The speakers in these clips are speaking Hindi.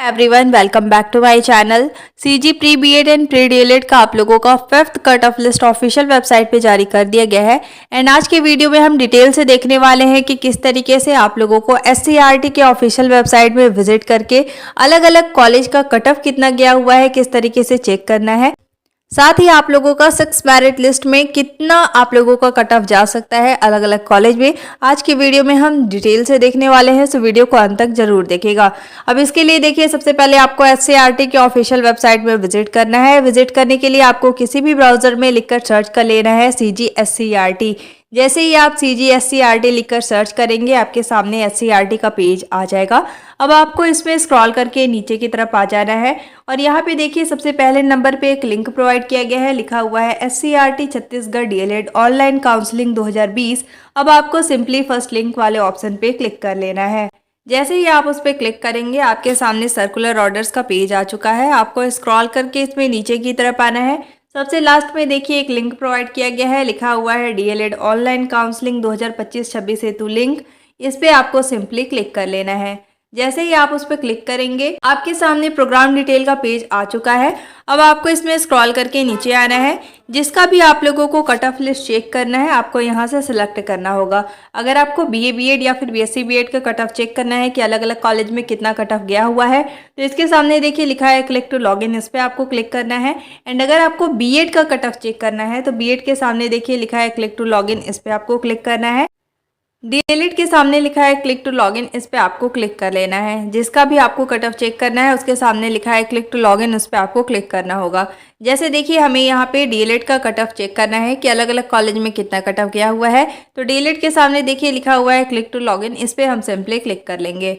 Everyone, welcome back to my channel. CG pre BEd and pre DElEd का आप लोगों का 5th cut off list official website पे जारी कर दिया गया है। एंड आज के वीडियो में हम डिटेल से देखने वाले हैं कि किस तरीके से आप लोगों को एससीईआरटी के ऑफिशियल वेबसाइट में विजिट करके अलग अलग कॉलेज का कट ऑफ कितना गया हुआ है, किस तरीके से चेक करना है, साथ ही आप लोगों का 6 मेरिट लिस्ट में कितना आप लोगों का कट ऑफ जा सकता है अलग अलग कॉलेज में। आज की वीडियो में हम डिटेल से देखने वाले हैं, सो वीडियो को अंत तक जरूर देखिएगा। अब इसके लिए देखिए, सबसे पहले आपको एससीईआरटी के ऑफिशियल वेबसाइट में विजिट करना है। विजिट करने के लिए आपको किसी भी ब्राउजर में लिखकर सर्च कर लेना है CGSCERT। जैसे ही आप CGSCERT लिखकर सर्च करेंगे, आपके सामने एससीईआरटी का पेज आ जाएगा। अब आपको इसमें स्क्रॉल करके नीचे की तरफ आ जाना है और यहाँ पे देखिए, सबसे पहले नंबर पे एक लिंक प्रोवाइड किया गया है, लिखा हुआ है SCERT Chhattisgarh DElEd online counselling 2020। अब आपको सिंपली फर्स्ट लिंक वाले ऑप्शन पे क्लिक कर लेना है। जैसे ही आप उस पर क्लिक करेंगे, आपके सामने सर्कुलर ऑर्डर्स का पेज आ चुका है। आपको स्क्रॉल करके इसमें नीचे की तरफ आना है। सबसे लास्ट में देखिए एक लिंक प्रोवाइड किया गया है, लिखा हुआ है डीएलएड ऑनलाइन काउंसलिंग 2025-26 हेतु लिंक। इस पे आपको सिंपली क्लिक कर लेना है। जैसे ही आप उस पर क्लिक करेंगे, आपके सामने प्रोग्राम डिटेल का पेज आ चुका है। अब आपको इसमें स्क्रॉल करके नीचे आना है। जिसका भी आप लोगों को कट ऑफ लिस्ट चेक करना है, आपको यहाँ से सिलेक्ट करना होगा। अगर आपको बीए बीएड या फिर बीएससी बीएड का कट ऑफ चेक करना है कि अलग अलग कॉलेज में कितना कट ऑफ गया हुआ है, तो इसके सामने देखिए लिखा है क्लिक टू लॉग इन, इस पर आपको क्लिक करना है। एंड अगर आपको बीएड का कट ऑफ चेक करना है, तो बीएड के सामने देखिए लिखा है क्लिक टू लॉग इन, इस पर आपको क्लिक करना है। डीएलएड के सामने लिखा है क्लिक टू लॉगिन, इस पे आपको क्लिक कर लेना है। जिसका भी आपको कट ऑफ चेक करना है, उसके सामने लिखा है क्लिक टू लॉगिन, उस पे आपको क्लिक करना होगा। जैसे देखिए, हमें यहाँ पे डीएलएड का कट ऑफ चेक करना है कि अलग अलग कॉलेज में कितना कट ऑफ गया हुआ है, तो डीएलएड के सामने देखिए लिखा हुआ है क्लिक टू लॉगिन, इस पे हम सिंपली क्लिक कर लेंगे।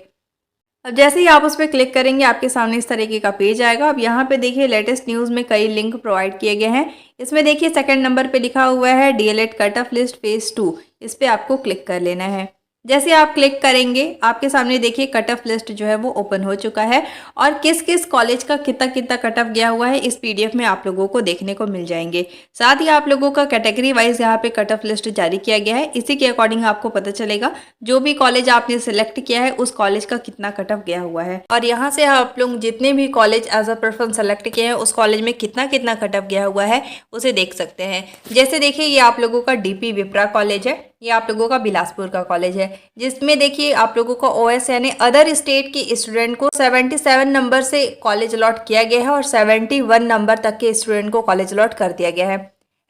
अब जैसे ही आप उस पर क्लिक करेंगे, आपके सामने इस तरीके का पेज आएगा। अब यहाँ पे देखिए लेटेस्ट न्यूज़ में कई लिंक प्रोवाइड किए गए हैं। इसमें देखिए सेकंड नंबर पे लिखा हुआ है DElEd cut off list phase 2, इस पे आपको क्लिक कर लेना है। जैसे आप क्लिक करेंगे, आपके सामने देखिए कट ऑफ लिस्ट जो है वो ओपन हो चुका है और किस किस कॉलेज का कितना कितना कट ऑफ गया हुआ है इस पीडीएफ में आप लोगों को देखने को मिल जाएंगे। साथ ही आप लोगों का कैटेगरी वाइज यहाँ पे कट ऑफ लिस्ट जारी किया गया है। इसी के अकॉर्डिंग आपको पता चलेगा जो भी कॉलेज आपने सिलेक्ट किया है उस कॉलेज का कितना कट ऑफ गया हुआ है। और यहाँ से आप लोग जितने भी college as a person select किए हैं उस कॉलेज में कितना कितना कट ऑफ गया हुआ है उसे देख सकते हैं। जैसे देखिए, ये आप लोगों का डीपी विप्रा कॉलेज है, ये आप लोगों का बिलासपुर का कॉलेज है, जिसमें देखिए आप लोगों को ओएस यानी अदर स्टेट के स्टूडेंट को 77 नंबर से कॉलेज अलॉट किया गया है और 71 नंबर तक के स्टूडेंट को कॉलेज अलॉट कर दिया गया है।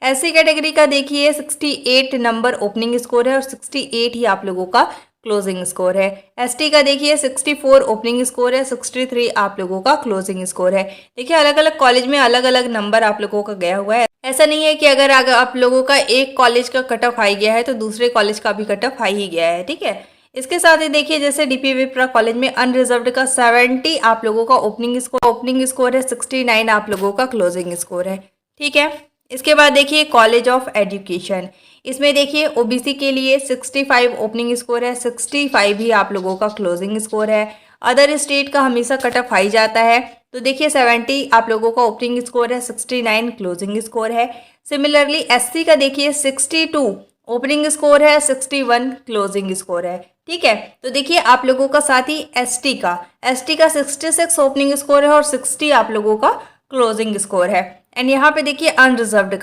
एससी कैटेगरी का देखिए 68 नंबर ओपनिंग स्कोर है और 68 ही आप लोगों का क्लोजिंग स्कोर है। एसटी का देखिए 64 ओपनिंग स्कोर है, 63 आप लोगों का क्लोजिंग स्कोर है। देखिए अलग अलग कॉलेज में अलग अलग नंबर आप लोगों का गया हुआ है। ऐसा नहीं है कि अगर आप लोगों का एक कॉलेज का कट ऑफ हाई गया है तो दूसरे कॉलेज का भी कट ऑफ हाई ही गया है, ठीक है। इसके साथ ही देखिए, जैसे डीपी विप्रा कॉलेज में अनरिजर्व्ड का 70 आप लोगों का ओपनिंग स्कोर है, 69 आप लोगों का क्लोजिंग स्कोर है, ठीक है। इसके बाद देखिए कॉलेज ऑफ एजुकेशन, इसमें देखिए ओबीसी के लिए 65 ओपनिंग स्कोर है, 65 ही आप लोगों का क्लोजिंग स्कोर है। अदर स्टेट का हमेशा कट ऑफ हाई जाता है, तो देखिए 70 आप लोगों का ओपनिंग स्कोर है, 69 क्लोजिंग स्कोर है। सिमिलरली एससी का देखिए 62 ओपनिंग स्कोर है, 61 क्लोजिंग स्कोर है, ठीक है। तो देखिए आप लोगों का साथ ही एसटी का 66 ओपनिंग स्कोर है और 60 आप लोगों का क्लोजिंग स्कोर है। एंड यहाँ पे देखिए अनरिजर्व्ड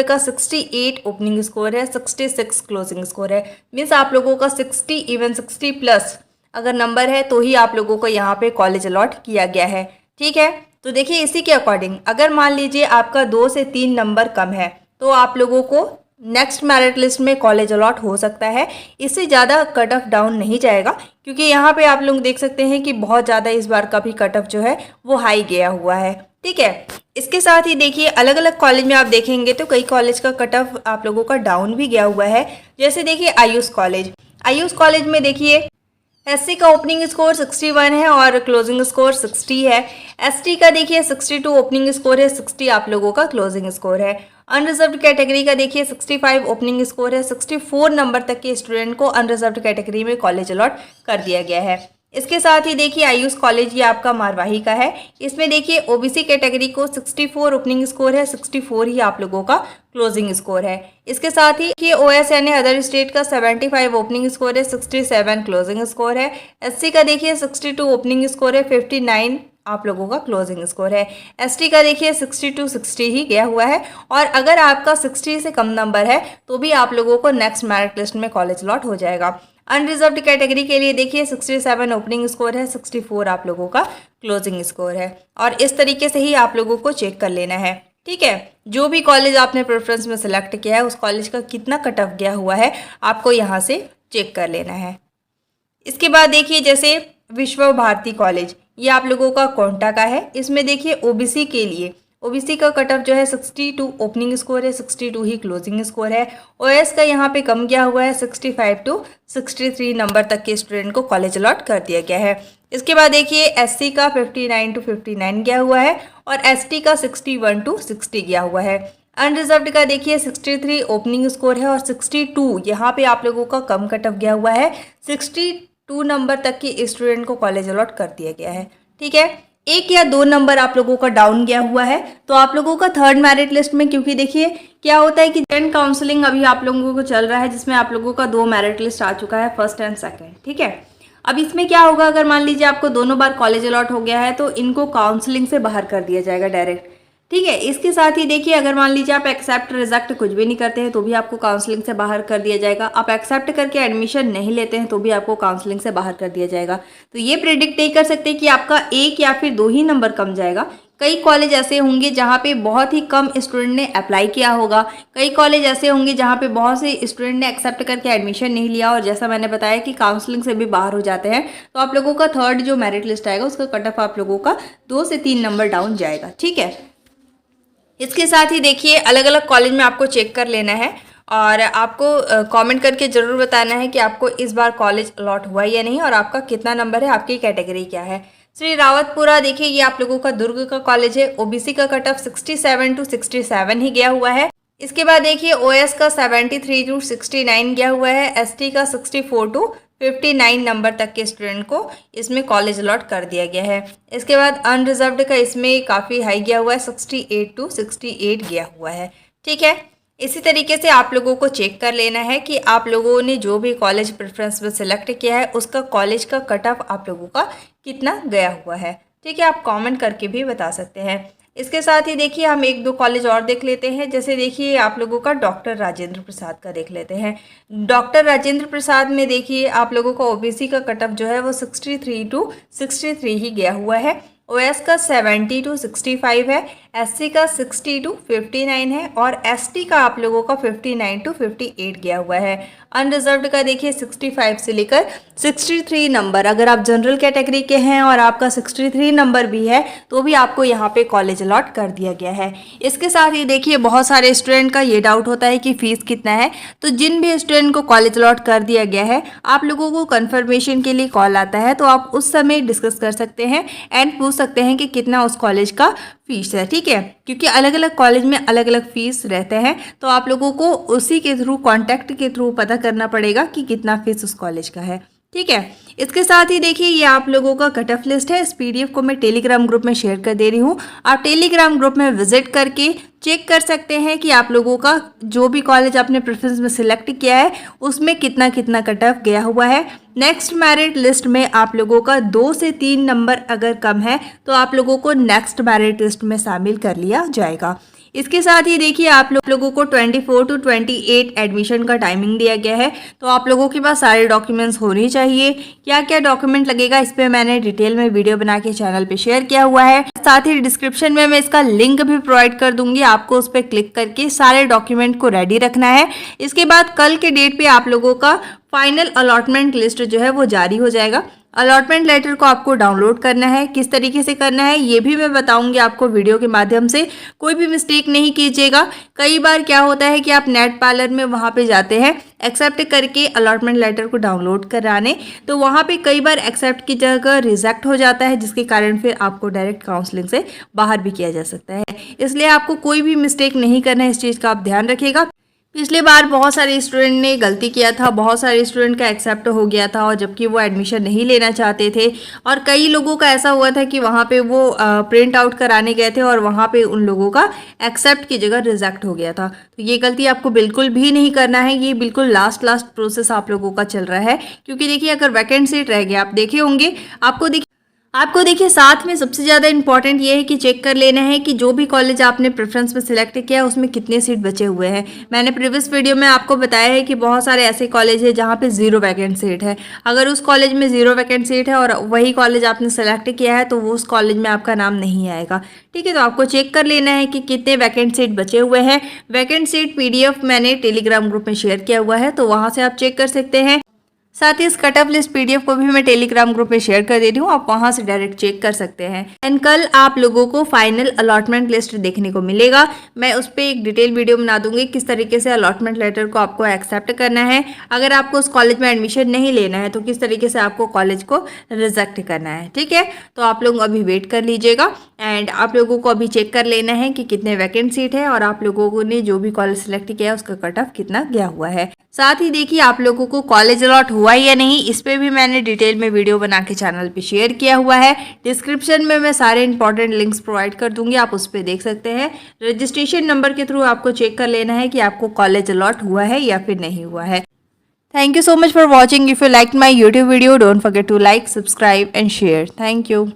का 68 ओपनिंग स्कोर है, 66 क्लोजिंग स्कोर है। मीन्स आप लोगों का 60 इवन 60 प्लस अगर नंबर है तो ही आप लोगों को यहाँ पे कॉलेज अलॉट किया गया है, ठीक है। तो देखिए इसी के अकॉर्डिंग अगर मान लीजिए आपका 2 से 3 नंबर कम है तो आप लोगों को नेक्स्ट मेरिट लिस्ट में कॉलेज अलॉट हो सकता है। इससे ज़्यादा कट ऑफ डाउन नहीं जाएगा, क्योंकि यहाँ पे आप लोग देख सकते हैं कि बहुत ज़्यादा इस बार का भी कट ऑफ जो है वो हाई गया हुआ है, ठीक है। इसके साथ ही देखिए अलग अलग कॉलेज में आप देखेंगे तो कई कॉलेज का कट ऑफ आप लोगों का डाउन भी गया हुआ है। जैसे देखिए आयुष कॉलेज में देखिए एससी का ओपनिंग स्कोर 61 है और क्लोजिंग स्कोर 60 है। एसटी का देखिए 62 ओपनिंग स्कोर है, 60 आप लोगों का क्लोजिंग स्कोर है। अनरिजर्व्ड कैटेगरी का देखिए 65 ओपनिंग स्कोर है, 64 नंबर तक के स्टूडेंट को अनरिजर्व्ड कैटेगरी में कॉलेज अलॉट कर दिया गया है। इसके साथ ही देखिए आयुष कॉलेज ये आपका मारवाही का है। इसमें देखिए ओबीसी कैटेगरी को 64 ओपनिंग स्कोर है, 64 ही आप लोगों का क्लोजिंग स्कोर है। इसके साथ ही ये ओएस यानी अदर स्टेट का 75 ओपनिंग स्कोर है, 67 क्लोजिंग स्कोर है। एससी का देखिए 62 ओपनिंग स्कोर है, 59 आप लोगों का क्लोजिंग स्कोर है। एसटी का देखिए 62 60 ही गया हुआ है। और अगर आपका 60 से कम नंबर है तो भी आप लोगों को नेक्स्ट मेरिट लिस्ट में कॉलेज लॉट हो जाएगा। अनरिजर्व्ड कैटेगरी के लिए देखिए 67 ओपनिंग स्कोर है, 64 आप लोगों का क्लोजिंग स्कोर है। और इस तरीके से ही आप लोगों को चेक कर लेना है, ठीक है। जो भी कॉलेज आपने प्रेफरेंस में सिलेक्ट किया है उस कॉलेज का कितना कट ऑफ गया हुआ है आपको यहाँ से चेक कर लेना है। इसके बाद देखिए जैसे विश्व भारती कॉलेज ये आप लोगों का कोंटा का है। इसमें देखिए ओबीसी के लिए ओबीसी का कट ऑफ जो है 62 ओपनिंग स्कोर है, 62 ही क्लोजिंग स्कोर है। ओएस का यहाँ पे कम गया हुआ है, 65 टू 63 नंबर तक के स्टूडेंट को कॉलेज अलॉट कर दिया गया है। इसके बाद देखिए एससी का 59 टू 59 गया हुआ है और एसटी का 61 टू 60 गया हुआ है। अनरिजर्व्ड का देखिए 63 ओपनिंग स्कोर है और 62 यहाँ पे आप लोगों का कम कट ऑफ गया हुआ है, 62 नंबर तक के स्टूडेंट को कॉलेज अलॉट कर दिया गया है, ठीक है। 1 या 2 नंबर आप लोगों का डाउन गया हुआ है तो आप लोगों का थर्ड मेरिट लिस्ट में, क्योंकि देखिए क्या होता है कि जेंट काउंसलिंग अभी आप लोगों को चल रहा है जिसमें आप लोगों का 2 मेरिट लिस्ट आ चुका है, फर्स्ट एंड सेकंड, ठीक है। अब इसमें क्या होगा, अगर मान लीजिए आपको दोनों बार कॉलेज अलॉट हो गया है तो इनको काउंसलिंग से बाहर कर दिया जाएगा डायरेक्ट, ठीक है। इसके साथ ही देखिए अगर मान लीजिए आप एक्सेप्ट रिजेक्ट कुछ भी नहीं करते हैं तो भी आपको काउंसलिंग से बाहर कर दिया जाएगा। आप एक्सेप्ट करके एडमिशन नहीं लेते हैं तो भी आपको काउंसलिंग से बाहर कर दिया जाएगा। तो ये प्रेडिक्ट नहीं कर सकते कि आपका 1 या फिर 2 ही नंबर कम जाएगा। कई कॉलेज ऐसे होंगे जहाँ पे बहुत ही कम स्टूडेंट ने अप्लाई किया होगा, कई कॉलेज ऐसे होंगे जहाँ पे बहुत से स्टूडेंट ने एक्सेप्ट करके एडमिशन नहीं लिया और जैसा मैंने बताया कि काउंसलिंग से भी बाहर हो जाते हैं, तो आप लोगों का थर्ड जो मेरिट लिस्ट आएगा उसका कट ऑफ आप लोगों का 2 से 3 नंबर डाउन जाएगा, ठीक है। इसके साथ ही देखिए अलग अलग कॉलेज में आपको चेक कर लेना है और आपको कमेंट करके ज़रूर बताना है कि आपको इस बार कॉलेज अलॉट हुआ या नहीं और आपका कितना नंबर है, आपकी कैटेगरी क्या है। श्री रावतपुरा देखिए ये आप लोगों का दुर्ग का कॉलेज है। ओबीसी का कट ऑफ 67 टू 67 ही गया हुआ है। इसके बाद देखिए ओएस का 73 टू 69 गया हुआ है। एसटी का 64 टू 59 नंबर तक के स्टूडेंट को इसमें कॉलेज अलॉट कर दिया गया है। इसके बाद अनरिजर्व्ड का इसमें काफ़ी हाई गया हुआ है, 68 टू 68 गया हुआ है, ठीक है। इसी तरीके से आप लोगों को चेक कर लेना है कि आप लोगों ने जो भी कॉलेज प्रेफरेंस में सिलेक्ट किया है उसका कॉलेज का कट ऑफ आप लोगों का कितना गया हुआ है, ठीक है। आप कमेंट करके भी बता सकते हैं। इसके साथ ही देखिए हम 1-2 कॉलेज और देख लेते हैं। जैसे देखिए आप लोगों का डॉक्टर राजेंद्र प्रसाद का देख लेते हैं। डॉक्टर राजेंद्र प्रसाद में देखिए आप लोगों का ओबीसी का कट ऑफ जो है वो 63 टू 63 ही गया हुआ है। ओएस का 70 टू 65 है। एससी का 60 टू 59 है और एसटी का आप लोगों का 59 टू 58 गया हुआ है। अनरिजर्व्ड का देखिए 65 से लेकर 63 नंबर, अगर आप जनरल कैटेगरी के हैं और आपका 63 नंबर भी है तो भी आपको यहाँ पे कॉलेज अलॉट कर दिया गया है। इसके साथ ही देखिए बहुत सारे स्टूडेंट का ये डाउट होता है कि फ़ीस कितना है, तो जिन भी स्टूडेंट को कॉलेज अलॉट कर दिया गया है आप लोगों को कन्फर्मेशन के लिए कॉल आता है तो आप उस समय डिस्कस कर सकते हैं एंड पूछ सकते हैं कि कितना उस कॉलेज का फीस है, ठीक है। क्योंकि अलग अलग कॉलेज में अलग अलग फीस रहते हैं तो आप लोगों को उसी के थ्रू कॉन्टैक्ट के थ्रू पता करना पड़ेगा कि कितना फीस उस कॉलेज का है, ठीक है। इसके साथ ही देखिए ये आप लोगों का कट ऑफ लिस्ट है। इस पीडीएफ को मैं टेलीग्राम ग्रुप में शेयर कर दे रही हूँ। आप टेलीग्राम ग्रुप में विजिट करके चेक कर सकते हैं कि आप लोगों का जो भी कॉलेज आपने प्रेफरेंस में सिलेक्ट किया है उसमें कितना कितना कट ऑफ गया हुआ है। नेक्स्ट मेरिट लिस्ट में आप लोगों का 2 से 3 नंबर अगर कम है तो आप लोगों को नेक्स्ट मेरिट लिस्ट में शामिल कर लिया जाएगा। इसके साथ ही देखिए आप लोगों को 24 टू 28 एडमिशन का टाइमिंग दिया गया है तो आप लोगों के पास सारे डॉक्यूमेंट्स होने चाहिए। क्या क्या डॉक्यूमेंट लगेगा इस पे मैंने डिटेल में वीडियो बना के चैनल पे शेयर किया हुआ है। साथ ही डिस्क्रिप्शन में मैं इसका लिंक भी प्रोवाइड कर दूंगी, आपको उस पर क्लिक करके सारे डॉक्यूमेंट को रेडी रखना है। इसके बाद कल के डेट पे आप लोगों का फाइनल अलॉटमेंट लिस्ट जो है वो जारी हो जाएगा। अलॉटमेंट लेटर को आपको डाउनलोड करना है, किस तरीके से करना है ये भी मैं बताऊंगी आपको वीडियो के माध्यम से। कोई भी मिस्टेक नहीं कीजिएगा। कई बार क्या होता है कि आप नेट पार्लर में वहाँ पे जाते हैं एक्सेप्ट करके अलॉटमेंट लेटर को डाउनलोड कराने, तो वहाँ पे कई बार एक्सेप्ट की जगह रिजेक्ट हो जाता है जिसके कारण फिर आपको डायरेक्ट काउंसलिंग से बाहर भी किया जा सकता है। इसलिए आपको कोई भी मिस्टेक नहीं करना है, इस चीज़ का आप ध्यान रखिएगा। पिछली बार बहुत सारे स्टूडेंट ने गलती किया था, बहुत सारे स्टूडेंट का एक्सेप्ट हो गया था और जबकि वो एडमिशन नहीं लेना चाहते थे, और कई लोगों का ऐसा हुआ था कि वहाँ पे वो प्रिंट आउट कराने गए थे और वहाँ पे उन लोगों का एक्सेप्ट की जगह रिजेक्ट हो गया था। तो ये गलती आपको बिल्कुल भी नहीं करना है। ये बिल्कुल लास्ट प्रोसेस आप लोगों का चल रहा है, क्योंकि देखिए अगर वैकेंट सीट रह गया, आप देखे होंगे, आपको देखिए साथ में सबसे ज़्यादा इंपॉर्टेंट ये है कि चेक कर लेना है कि जो भी कॉलेज आपने प्रेफरेंस में सिलेक्ट किया है उसमें कितने सीट बचे हुए हैं। मैंने प्रीवियस वीडियो में आपको बताया है कि बहुत सारे ऐसे कॉलेज है जहाँ पे 0 वैकेंट सीट है। अगर उस कॉलेज में 0 वैकेंट सीट है और वही कॉलेज आपने सेलेक्ट किया है तो वो उस कॉलेज में आपका नाम नहीं आएगा। ठीक है, तो आपको चेक कर लेना है कि कितने वैकेंट सीट बचे हुए हैं। वैकेंट सीट PDF मैंने टेलीग्राम ग्रुप में शेयर किया हुआ है, तो वहाँ से आप चेक कर सकते हैं। साथ ही इस कट ऑफ लिस्ट PDF को भी मैं टेलीग्राम ग्रुप में शेयर कर दे रही हूँ, आप वहां से डायरेक्ट चेक कर सकते हैं। एंड कल आप लोगों को फाइनल अलॉटमेंट लिस्ट देखने को मिलेगा। मैं उस पर एक डिटेल वीडियो बना दूंगी किस तरीके से अलॉटमेंट लेटर को आपको एक्सेप्ट करना है। अगर आपको उस कॉलेज में एडमिशन नहीं लेना है तो किस तरीके से आपको कॉलेज को रिजेक्ट करना है। ठीक है, तो आप लोग अभी वेट कर लीजिएगा एंड आप लोगों को अभी चेक कर लेना है कि कितने वैकेंट सीट है और आप लोगों ने जो भी कॉलेज सेलेक्ट किया है उसका कट ऑफ कितना गया हुआ है। साथ ही देखिए आप लोगों को कॉलेज अलॉट हुआ या नहीं, इस पे भी मैंने डिटेल में वीडियो बना के चैनल पे शेयर किया हुआ है। डिस्क्रिप्शन में मैं सारे इंपॉर्टेंट लिंक्स प्रोवाइड कर दूंगी, आप उस पर देख सकते हैं। रजिस्ट्रेशन नंबर के थ्रू आपको चेक कर लेना है कि आपको कॉलेज अलॉट हुआ है या फिर नहीं हुआ है। Thank you so much for watching. If you like my YouTube video, don't forget to like, subscribe and share. Thank you.